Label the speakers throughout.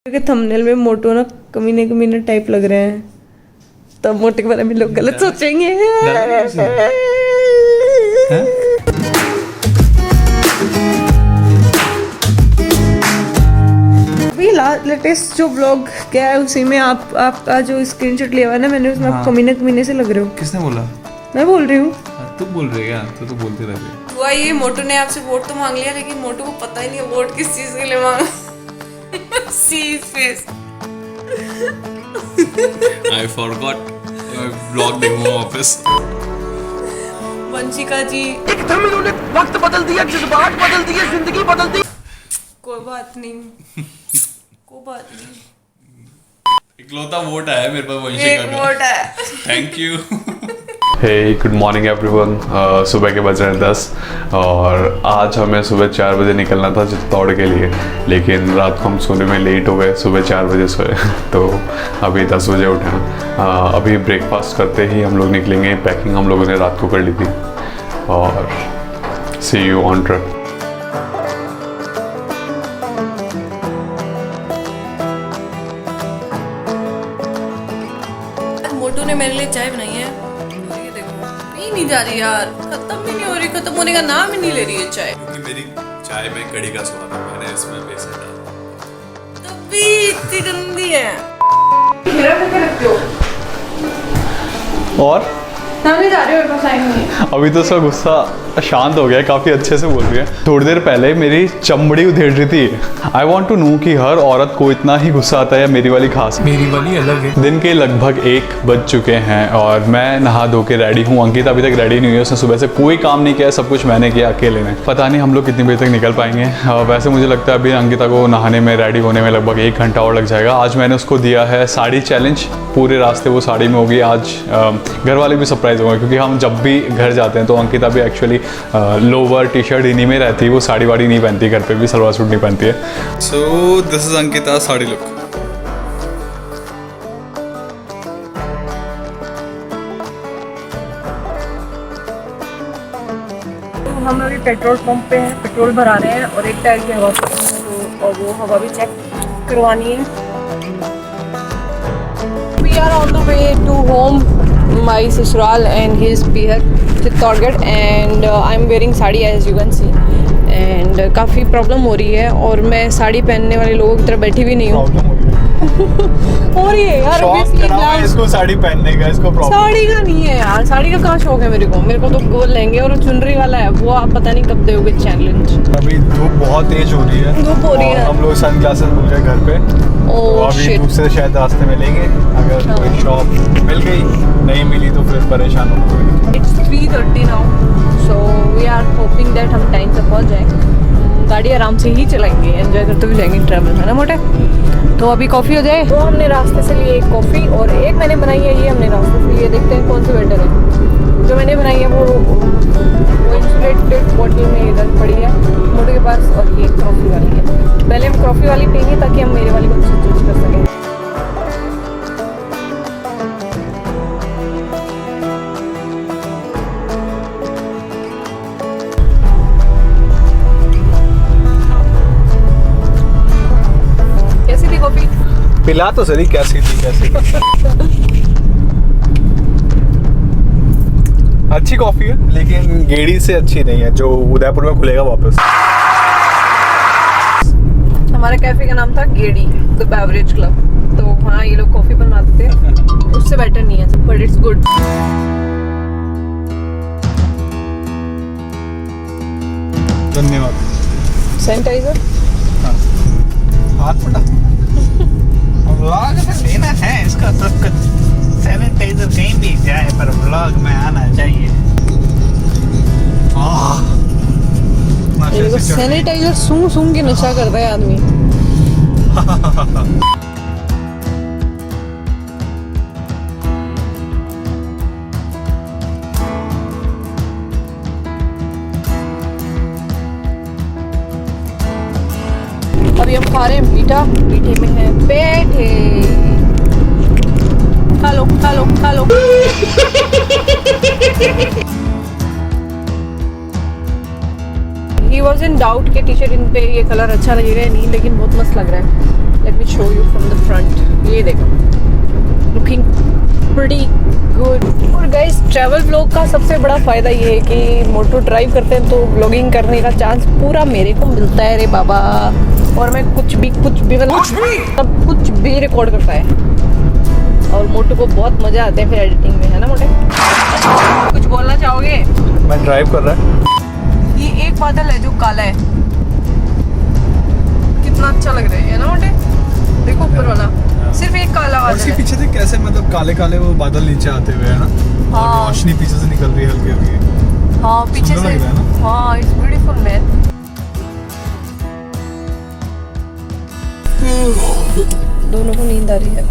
Speaker 1: के थंबनेल में मोटो ना कमीने कमीने टाइप लग रहे हैं, तब मोटे के बारे में लोग गलत सोचेंगे। अभी लेटेस्ट जो ब्लॉग गया है उसी में आपका जो स्क्रीनशॉट लिया हुआ है ना मैंने, उसमें आप कमीने कमीने से लग रहे हो।
Speaker 2: किसने बोला?
Speaker 1: मैं बोल रही हूँ।
Speaker 2: तू बोल रही है? तो बोलते रहे।
Speaker 1: हुआ ये मोटू ने आपसे वोट तो मांग लिया, लेकिन मोटू को पता ही नहीं है वोट किस चीज के लिए मांगा। सी फेस।
Speaker 2: I forgot vlog देखूंगा वापस।
Speaker 1: वंशिका जी
Speaker 3: एकदम इन्होंने वक्त बदल दिया, जज्बात बदल दिए, जिंदगी बदल दी।
Speaker 1: कोई बात नहीं, कोई बात नहीं।
Speaker 2: इकलौता वोट आया मेरे पास वंशिका
Speaker 1: एक
Speaker 2: का।
Speaker 1: वोट है।
Speaker 2: Thank you.
Speaker 4: Hey good morning everyone. सुबह के बज रहे हैं 10 और आज हमें सुबह 4 बजे निकलना था चित्तौड़ के लिए, लेकिन रात को हम सोने में लेट हो गए, सुबह 4 बजे सोए। तो अभी 10 बजे उठे हैं। अभी ब्रेकफास्ट करते ही हम लोग निकलेंगे। पैकिंग हम लोगों ने रात को कर ली थी और सी यू ऑन ट्रिप।
Speaker 1: मोटू ने मेरे लिए चाय बनाई है, ये देखो पी नहीं जा रही यार, खत्म भी नहीं हो रही, खत्म होने का नाम ही नहीं ले रही है चाय।
Speaker 2: क्योंकि मेरी चाय में कड़ी का स्वाद है, मैंने इसमें बेसन डाला।
Speaker 1: तभी इतनी गंदी है। मेरा कैसे रखते हो?
Speaker 4: और
Speaker 1: सामने जा रहे हो, मेरे पास टाइम नहीं है।
Speaker 4: अभी तो उसका गुस्सा शांत हो गया है, काफ़ी अच्छे से बोल रही है। थोड़ी देर पहले मेरी चमड़ी उधेड़ रही थी। आई वॉन्ट टू नो कि हर औरत को इतना ही गुस्सा आता है या मेरी वाली खास?
Speaker 2: मेरी वाली अलग है।
Speaker 4: दिन के लगभग 1 बज चुके हैं और मैं नहा धो के रेडी हूँ। अंकिता अभी तक रेडी नहीं हुई है, उसने सुबह से कोई काम नहीं किया, सब कुछ मैंने किया अकेले ने। पता नहीं हम लोग कितनी बजे तक निकल पाएंगे। वैसे मुझे लगता है अभी अंकिता को नहाने में रेडी होने में लगभग 1 घंटा और लग जाएगा। आज मैंने उसको दिया है साड़ी चैलेंज, पूरे रास्ते वो साड़ी में होगी। आज घर वाले भी सरप्राइज होंगे क्योंकि हम जब भी घर जाते हैं तो अंकिता भी एक्चुअली लोवर टी शर्ट इन्हीं में रहती है, वो साड़ी वाड़ी नहीं पहनती, घर पे भी सलवार सूट नहीं पहनती है।
Speaker 2: So this is Ankita sari look.
Speaker 1: तो हम अभी पेट्रोल पंप पे हैं, पेट्रोल भरा रहे हैं और एक टायर की हवा तो और वो हवा भी चेक करवानी है। We are on the way to home, my ससुराल and his पीहर Chittorgarh and I'm wearing sari as you can see and काफ़ी प्रॉब्लम हो रही है और मैं साड़ी पहनने वाले लोगों की तरह बैठी भी नहीं हूँ। और ये यार
Speaker 4: इसको साड़ी पहनने का, इसको
Speaker 1: साड़ी का नहीं है यार, साड़ी का कहाँ शौक है मेरे को तो गोल लहंगे और चुनरी वाला है, वो आप पता नहीं कब दोगे चैलेंज।
Speaker 4: अभी धूप बहुत तेज हो रही है,
Speaker 1: धूप हो रही है।
Speaker 4: हम लोग सन ग्लासेस भूल गए घर पे, तो अभी दूसरे शायद रास्ते में लेंगे। अगर कोई शॉप मिल गई, नहीं मिली तो फिर परेशान होना पड़ेगा।
Speaker 1: It's 3:30 now, so we are hoping that हम टाइम से पहुंच जाएं। गाड़ी आराम से ही चलाएंगे, एंजॉय करते हुए जाएंगे ट्रैवल में ना मोटे। तो अभी कॉफ़ी हो जाए। तो हमने रास्ते से लिए एक कॉफ़ी और एक मैंने बनाई है, ये हमने रास्ते से लिए, देखते हैं कौन सी बेटर है। जो मैंने बनाई है वो इंसुलेटेड बॉटल में इधर पड़ी है मोटे के पास, और ये कॉफ़ी वाली है। पहले हम कॉफ़ी वाली पियेंगे ताकि हम मेरे वाली को चूज कर सकें।
Speaker 4: पिला तो सही, कैसी थी? अच्छी कॉफी है लेकिन गेड़ी से अच्छी नहीं है जो उदयपुर में खुलेगा वापस।
Speaker 1: हमारे कैफे का नाम था गेड़ी द बेवरेज क्लब, तो वहाँ ये लोग कॉफी बनवाते थे, उससे बेटर नहीं है बट इट्स गुड।
Speaker 4: धन्यवाद।
Speaker 1: सैनिटाइजर
Speaker 4: हाथ फटा व्लॉग में लेना है इसका, सब कुछ सैनिटाइजर कहीं भी जाए पर व्लॉग में आना चाहिए।
Speaker 1: सैनिटाइजर सूंघ सूंघ के नशा करता है आदमी। अभी हम खा रहे हैं मीठा, मीठे में है पेठे। खा लो खा लो खा लो। He was in doubt कि टी शर्ट इन पे ये कलर अच्छा लगेगा या नहीं, लेकिन बहुत मस्त लग रहा है। Let me show you from the front. ये देखो, लुकिंग प्रीटी गुड। और गाइस, ट्रैवल व्लॉग का सबसे बड़ा फ़ायदा ये है कि मोटो ड्राइव करते हैं तो व्लॉगिंग करने का चांस पूरा मेरे को मिलता है रे बाबा। और मैं कुछ भी मतलब सब कुछ भी रिकॉर्ड करता है। और मोटो को बहुत मज़ा आता है फिर एडिटिंग में, है ना मोटे? कुछ बोलना चाहोगे?
Speaker 4: मैं ड्राइव कर रहा है।
Speaker 1: ये एक बादल है जो काला है, कितना अच्छा लग रहा है ना मोटे? देखो ऊपर वाला, सिर्फ एक काला बादल है।
Speaker 4: पीछे से कैसे मतलब काले काले वो बादल नीचे आते हुए है ना,
Speaker 1: हाँ।
Speaker 4: और रोशनी पीछे से निकल रही है हल्की हल्की।
Speaker 1: हाँ पीछे
Speaker 4: सुंदर
Speaker 1: से,
Speaker 4: लग रहा है ना?
Speaker 1: हाँ इट्स ब्यूटीफुल मैन। दोनों को नींद आ रही है।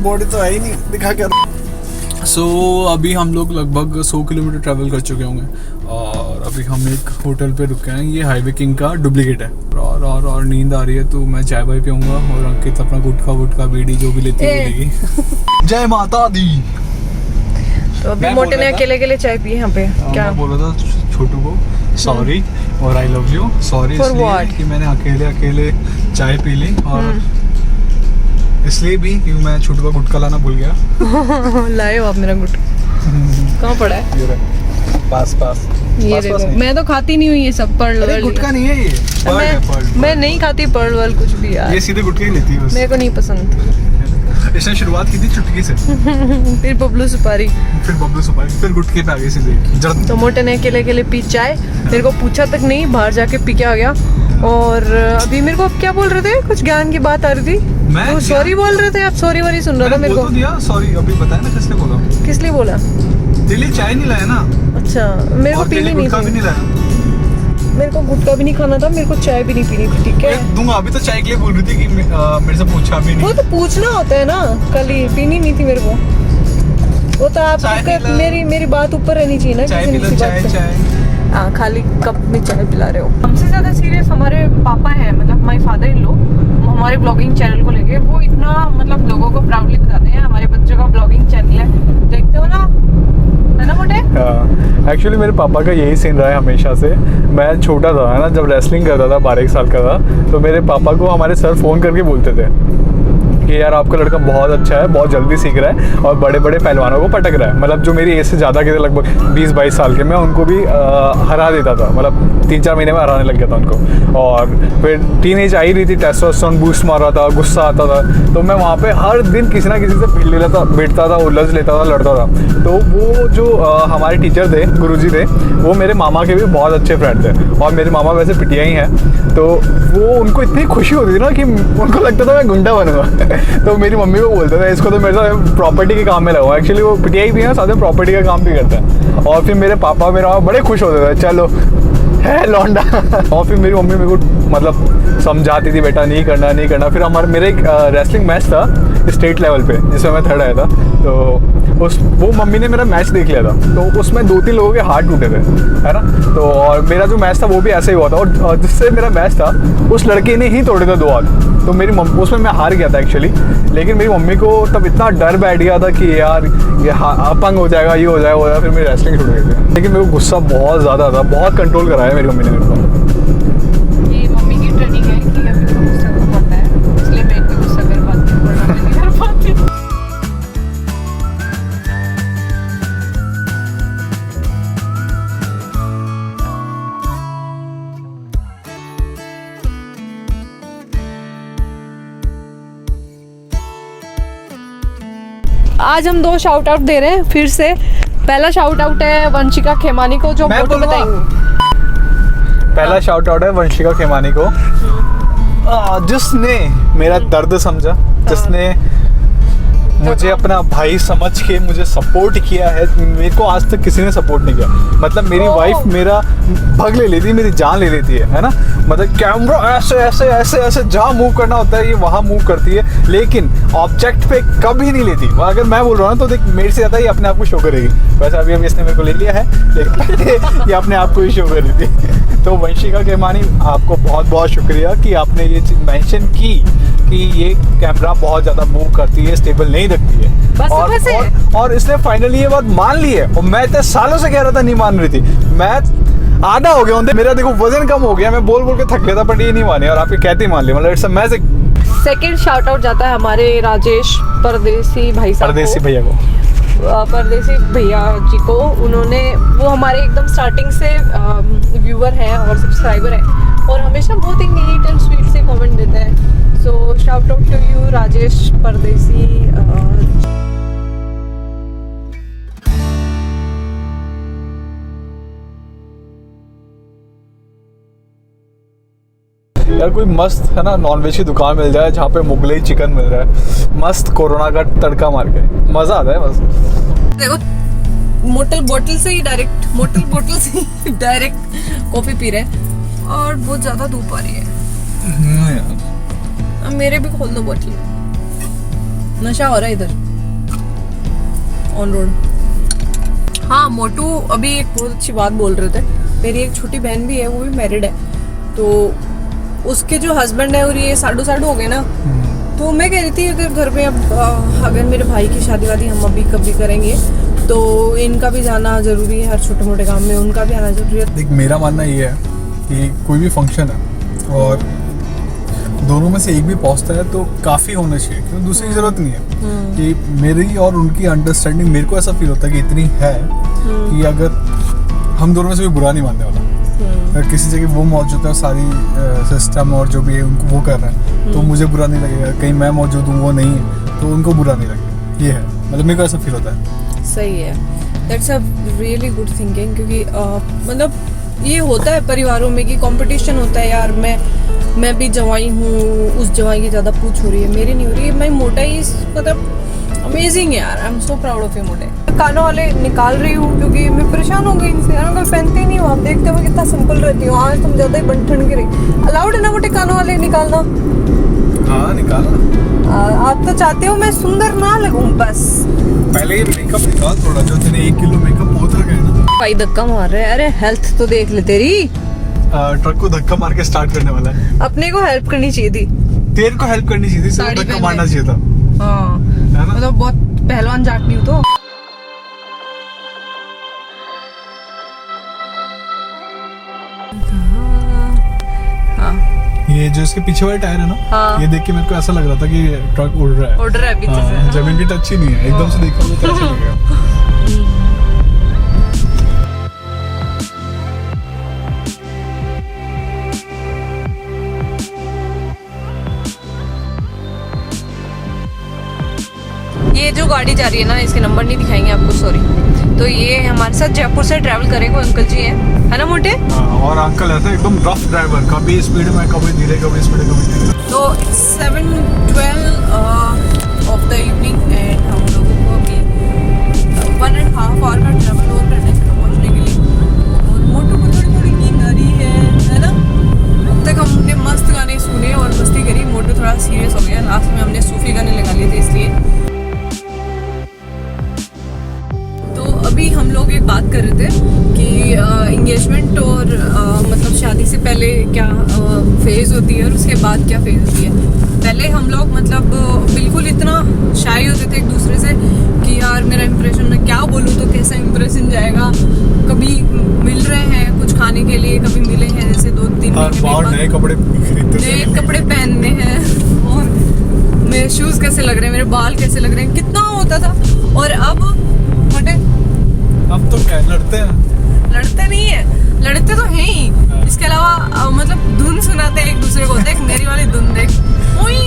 Speaker 4: बॉडी तो है ही नहीं, दिखा क्या। सो अभी हम लोग लगभग 100 किलोमीटर ट्रैवल कर चुके होंगे और अभी हम एक होटल पे रुके हैं। ये हाईवे किंग का डुप्लीकेट है। और नींद आ रही है तो मैं चाय वाय पीऊँगा और अंकित अपना गुटखा वुटखा बीड़ी जो भी लेती है वो लेगी। जय माता दी।
Speaker 1: तो अभी
Speaker 4: मैं
Speaker 1: मोटे
Speaker 4: बोल
Speaker 1: ने
Speaker 4: रहा था-
Speaker 1: अकेले अकेले चाय पी यहाँ पे। क्या
Speaker 4: मैं बोल रहा था छोटू को सॉरी और I love you. Sorry
Speaker 1: For
Speaker 4: इसलिए
Speaker 1: what?
Speaker 4: कि मैंने अकेले चाय पी ली और इसलिए भी कि मैं छोटू का गुटखा लाना भूल गया।
Speaker 1: लाए हो आप मेरा गुट? कहाँ पड़ा है?
Speaker 4: ये रहा, पास
Speaker 1: ये
Speaker 4: पास
Speaker 1: देखो,
Speaker 4: नहीं।
Speaker 1: मैं तो खाती नहीं हूँ ये सब पर्ल
Speaker 4: अरे
Speaker 1: वर्ल।
Speaker 4: गुटखा नहीं है ये, पर्ल है, पर्ल।
Speaker 1: मैं नहीं खाती पर्ल वर्ल कुछ भी यार,
Speaker 4: ये सीधे गुटखे ही लेती है बस।
Speaker 1: मेरे को नहीं पसंद।
Speaker 4: इसने शुरुआत की थी चुटकी से,
Speaker 1: फिर बबलू सुपारी,
Speaker 4: फिर बबलू सुपारी, फिर गुटखे पे आ गई सीधे जड़।
Speaker 1: तो मोटे ने अकेले अकेले पी चाय, मेरे को पूछा तक नहीं, बाहर जाके पी के आ गया। और अभी मेरे को अब क्या बोल रहे थे, कुछ ज्ञान की बात आ रही थी।
Speaker 4: मैं
Speaker 1: सॉरी बोल रहे थे आप, सॉरी वरी सुन रहा था मेरे
Speaker 4: बोल
Speaker 1: को।
Speaker 4: तो दिया सॉरी, अभी बताया ना किसने बोला।
Speaker 1: किस लिए बोला?
Speaker 4: तेरे लिए चाय नहीं लाया ना,
Speaker 1: अच्छा, मेरे को
Speaker 4: और तेरे
Speaker 1: पीनी
Speaker 4: लिए
Speaker 1: नहीं
Speaker 4: गुटखा भी
Speaker 1: थी,
Speaker 4: नहीं लाया।
Speaker 1: मेरे को गुटखा भी नहीं खाना था, मेरे को चाय भी नहीं पीनी थी, ठीक है?
Speaker 4: मैं दूंगा, अभी तो चाय के लिए बोल रही थी कि मेरे से पूछा भी
Speaker 1: वो
Speaker 4: नहीं।
Speaker 1: तो पूछना होता है ना, कल ही पीनी नहीं थी मेरे को। वो तो आप
Speaker 4: चाय पी लो।
Speaker 1: मेरी बात ऊपर रहनी चाहिए ना,
Speaker 4: चाय
Speaker 1: किसी
Speaker 4: पी लो,
Speaker 1: किसी
Speaker 4: चाय
Speaker 1: बात पे।
Speaker 4: चाय।
Speaker 1: हाँ, खाली कप में चाय पिला रहे हो। हमसे ज़्यादा सीरियस हमारे पापा हैं, मतलब माय फादर इन लॉ, हमारे ब्लॉगिंग चैनल को लेके। वो इतना मतलब लोगों को प्राउडली बताते हैं हमारे बच्चों का ब्लॉगिंग चैनल है, देखते हो ना, है ना मोटे?
Speaker 4: हाँ, एक्चुअली मेरे पापा का यही सीन रहा है हमेशा से। मैं छोटा था ना, जब रेसलिंग करता था, 12 साल का था, तो मेरे पापा को हमारे सर फ़ोन करके बोलते थे कि यार आपका लड़का बहुत अच्छा है, बहुत जल्दी सीख रहा है और बड़े बड़े पहलवानों को पटक रहा है। मतलब जो मेरी एज से ज़्यादा के थे, लगभग 20-22 साल के, मैं उनको भी हरा देता था। मतलब 3-4 महीने में हराने लग गया था उनको। और फिर टीनेज आई रही थी, टेस्टोस्टेरोन बूस्ट मार रहा था, गुस्सा आता था, तो मैं वहाँ पे हर दिन किसी ना किसी से भिड़ता था, उलझ लेता था, लड़ता था। तो वो जो हमारे टीचर थे, गुरुजी थे, वो मेरे मामा के भी बहुत अच्छे फ्रेंड थे और मेरे मामा वैसे पिटिया ही हैं। तो वो उनको इतनी खुशी होती थी ना कि उनको लगता था मैं गुंडा बनूंगा। तो मेरी मम्मी को बोलते थे इसको तो मेरे साथ प्रॉपर्टी के काम में लगाओ। एक्चुअली वो पिटियाई भी है, साथ में प्रॉपर्टी का काम भी करता है। और फिर मेरे पापा मेरा बड़े खुश होते थे, चलो है लौंडा। और फिर मेरी मम्मी मेरे को मतलब समझाती थी, बेटा नहीं करना। फिर मेरा एक रेसलिंग मैच था स्टेट लेवल पे, जिसमें मैं 3rd आया था। तो वो मम्मी ने मेरा मैच देख लिया था, तो उसमें 2-3 लोगों के हाथ टूटे थे, है ना। तो और मेरा जो मैच था वो भी ऐसे ही हुआ था, और जिससे मेरा मैच था उस लड़के ने ही तोड़े थे 2 हाथ। तो मेरी मम्मी, उसमें मैं हार गया था एक्चुअली, लेकिन मेरी मम्मी को तब इतना डर बैठ गया था कि यार ये अपंग हो जाएगा, ये हो जाएगा। फिर मेरी रेसलिंग छूट गई थी, लेकिन मेरे को गुस्सा बहुत ज़्यादा था, बहुत कंट्रोल कराया मेरी मम्मी ने मेरे को।
Speaker 1: ये मम्मी की ट्रेनिंग है कि अभी तो गुस्सा कर पाता है, इसलिए मैं इतना गुस्सा कर पाती हूँ, वरना मैं नहीं कर पाती। आज हम 2 शाउट आउट दे रहे हैं फिर से। पहला शाउट आउट है वंशिका खेमानी को, जो मोटो बताएंगे।
Speaker 4: पहला शाउट आउट है वंशिका खेमानी को, जिसने मेरा दर्द समझा, जिसने मुझे अपना भाई समझ के मुझे सपोर्ट किया है। मेरे को आज तक किसी ने सपोर्ट नहीं किया। मतलब मेरी वाइफ मेरा भग ले लेती है, मेरी जान ले लेती है ना। मतलब कैमरा ऐसे ऐसे ऐसे ऐसे जहाँ मूव करना होता है ये वहाँ मूव करती है, लेकिन ऑब्जेक्ट पे कभी नहीं लेती। अगर मैं बोल रहा हूँ तो देख, मेरे से ज़्यादा ये अपने आप को शो करेगी। वैसे अभी इसने मेरे को ले लिया है, लेकिन ये अपने आप को ही शो कर रही थी। तो वंशिका खेमानी, आपको बहुत बहुत शुक्रिया कि आपने ये चीज़ मेंशन की कि ये कैमरा बहुत ज़्यादा मूव करती है, स्टेबल नहीं
Speaker 5: रखती है।
Speaker 1: बस
Speaker 5: और,
Speaker 1: बस है।
Speaker 5: और इसने फाइनली ये बात मान ली है, और मैं इतने सालों से कह रहा था नहीं मान रही थी। मैं आधा हो गया हूँ, मेरा देखो वजन कम हो गया, मैं बोल बोल के थक गया था, बट ये नहीं माने और आपके कहते ही मान लिया। मतलब it's a magic.
Speaker 1: Second shout out जाता है हमारे राजेश परदेसी भाई साहब
Speaker 5: परदेसी
Speaker 1: को।
Speaker 5: भैया को,
Speaker 1: परदेसी भैया जी को, उन्होंने, वो हमारे एकदम स्टार्टिंग से व्यूअर हैं और सब्सक्राइबर हैं और हमेशा बहुत ही नीट एंड स्वीट से कमेंट देते हैं। So shout out to you Rajesh Pardesi.
Speaker 5: यार कोई मस्त है ना नॉनवेज की दुकान मिल जाए जहाँ पे मुगलई चिकन मिल रहा है, मस्त कोरोना का तड़का मार के, मजा आता है बस।
Speaker 1: देखो मोटल बोतल से ही डायरेक्ट कॉफी पी रहे हैं और बहुत ज्यादा धूप आ रही है। अब मेरे भी खोल दो बोतल, नशा हो रहा है इधर ऑन रोड। हाँ मोटू अभी एक बहुत अच्छी बात बोल रहे थे, मेरी एक छोटी बहन भी है, वो भी मैरिड है, तो उसके जो हस्बैंड है और ये साडू हो गए ना, तो मैं कह रही थी अगर घर में अब अगर मेरे भाई की शादी वादी हम अभी कभी करेंगे तो इनका भी जाना जरूरी है, हर छोटे मोटे काम में उनका भी आना जरूरी है।
Speaker 5: देख मेरा मानना ये है कि कोई भी फंक्शन है और दोनों में से एक भी पहुंचता है तो काफ़ी होना चाहिए, क्योंकि दूसरे की ज़रूरत नहीं है। कि मेरी और उनकी अंडरस्टैंडिंग, मेरे को ऐसा फील होता है कि इतनी है कि अगर हम दोनों में से कोई बुरा नहीं मानने वाला, अगर किसी जगह वो मौजूद है सारी सिस्टम और जो भी है उनको वो कर रहा है तो मुझे बुरा नहीं लगेगा, कहीं मैं मौजूद हूँ वो नहीं है तो उनको बुरा नहीं लगेगा। ये है, मतलब मेरे को ऐसा फील होता है।
Speaker 1: सही है, that's a really good thinking, क्योंकि मतलब ये होता है परिवारों में कि कंपटीशन होता है यार, मैं भी जवाई हूँ, उस जवाई की ज़्यादा पूछ हो रही है, मेरी नहीं हो रही है, मैं मोटा ही, मतलब अमेजिंग है यार, I am so proud of you मोटे। कानों वाले निकाल रही हूँ क्योंकि मैं परेशान हो गई इनसे यार, मैं पहनती ही नहीं हूँ, आप देखते हो मैं कितना सिंपल रहती हूँ, आज तुम ज़्यादा ही बंठन गिरी। अलाउड है ना मोटे कानों वाले निकालना?
Speaker 5: हाँ निकाला।
Speaker 1: आप तो चाहते हो मैं सुंदर ना लगूं बस।
Speaker 5: पहले ये मेकअप निकाल थोड़ा, जो तेने 1 किलो मेकअप बहुत आ गया ना।
Speaker 1: भाई धक्का मार रहे हैं, अरे हेल्थ तो देख ले तेरी।
Speaker 5: ट्रक को धक्का मार के स्टार्ट करने वाला है।
Speaker 1: अपने को हेल्प करनी चाहिए थी,
Speaker 5: तेरे को हेल्प करनी चाहिए थी, सिर्फ
Speaker 1: साड़ी
Speaker 5: धक्का
Speaker 1: पहन
Speaker 5: मारना
Speaker 1: ले।
Speaker 5: चाहिए था,
Speaker 1: हाँ
Speaker 5: है ना?
Speaker 1: मतलब बहुत पहलवान जाटनी हूँ तो।
Speaker 5: ये जो इसके पीछे वाले टायर है ना,
Speaker 1: हाँ।
Speaker 5: ये देख के मेरे को ऐसा लग रहा था कि ट्रक उड़ रहा है।
Speaker 1: उड़ रहा है पीछे से।
Speaker 5: हाँ, जमीन की टच ही नहीं है, एकदम से देखोगे तो ऐसा लगेगा।
Speaker 1: ये जो गाड़ी जा रही है ना, इसके नंबर नहीं दिखाएंगे आपको, सॉरी। तो ये हमारे साथ जयपुर से ट्रैवल करेंगे, अंकल जी हैं, है ना मोटे?
Speaker 5: हाँ, और अंकल ऐसे एकदम रफ ड्राइवर, कभी स्पीड में कभी धीरे, कभी स्पीड कभी धीरे।
Speaker 1: तो 7:12 ऑफ द इवनिंग एंड हम लोगों को अभी 1.5 आवर का ट्रैवल और करना है घर पहुँचने के लिए, और मोटू को थोड़ी थोड़ी नींद आ रही है ना? अब तक हमने मस्त गाने सुने और मस्ती करी, मोटू थोड़ा सीरियस हो गया, लास्ट में हमने सूफी गाने लगा लिए थे इसलिए। अभी हम लोग एक बात कर रहे थे कि इंगेजमेंट और मतलब शादी से पहले क्या फेज़ होती है और उसके बाद क्या फेज़ होती है। पहले हम लोग मतलब बिल्कुल इतना शाई होते थे एक दूसरे से कि यार मेरा इंप्रेशन, मैं क्या बोलूँ तो कैसा इंप्रेशन जाएगा। कभी मिल रहे हैं कुछ खाने के लिए, कभी मिले हैं जैसे 2-3 महीने
Speaker 5: नए कपड़े खरीदते,
Speaker 1: नए कपड़े पहनने हैं, और मेरे शूज़ कैसे लग रहे हैं, मेरे बाल कैसे लग रहे हैं, कितना होता था। और अब मोटे
Speaker 5: अब तो क्या लड़ते हैं?
Speaker 1: लड़ते नहीं है, लड़ते तो हैं ही, इसके अलावा मतलब धुन सुनाते हैं एक दूसरे को। देख मेरी वाली धुन देख, उई,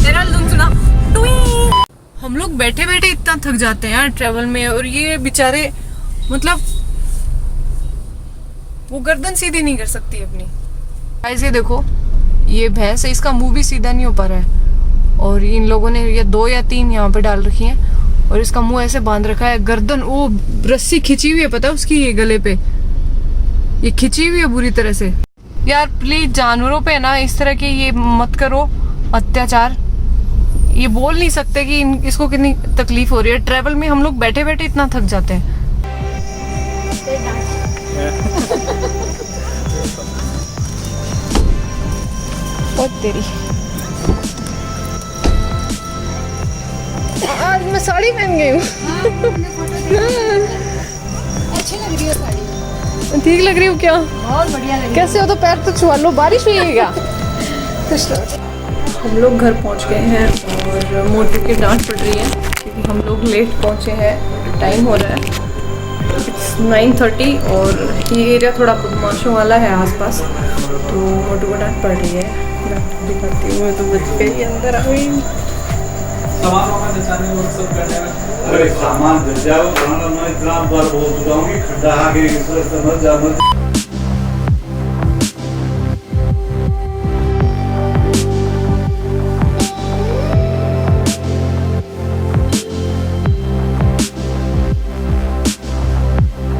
Speaker 1: तेरा वाली धुन सुना, टुई। हम लोग बैठे बैठे इतना थक जाते हैं यार ट्रेवल में, और ये बेचारे मतलब वो गर्दन सीधी नहीं कर सकती अपनी। ऐसे देखो ये भैंस है, इसका मुंह भी सीधा नहीं हो पा रहा है, और इन लोगों ने ये 2 या 3 यहाँ पे डाल रखी हैं और इसका मुंह ऐसे बांध रखा है, गर्दन वो रस्सी खिंची हुई है, पता है उसकी, ये गले पे ये खिंची हुई है बुरी तरह से। यार प्लीज जानवरों पे ना इस तरह के ये मत करो अत्याचार। ये बोल नहीं सकते कि इसको कितनी तकलीफ हो रही है। ट्रेवल में हम लोग बैठे बैठे इतना थक जाते हैं। और तेरी आज मैं साड़ी पहन गई हूँ।
Speaker 6: अच्छी लग रही है साड़ी,
Speaker 1: ठीक लग रही हूँ क्या?
Speaker 6: बहुत बढ़िया लग रही
Speaker 1: कैसे हो? तो पैर तो छुआ लो, बारिश हुई है क्या? हम लोग घर पहुँच गए हैं और मोटू की डांट पड़ रही है क्योंकि हम लोग लेट पहुँचे हैं। टाइम हो रहा है 9:30 और ये एरिया थोड़ा बदमाशों वाला है आसपास, तो मोटू को डांट पड़ रही है। डांट दिखाती हूँ, तो बच गई अंदर आ गई।
Speaker 7: अरे सामान दे जाओ, मैं इतना बार बोल चुका हूँ कि खड्डा आगे समझ जा मत।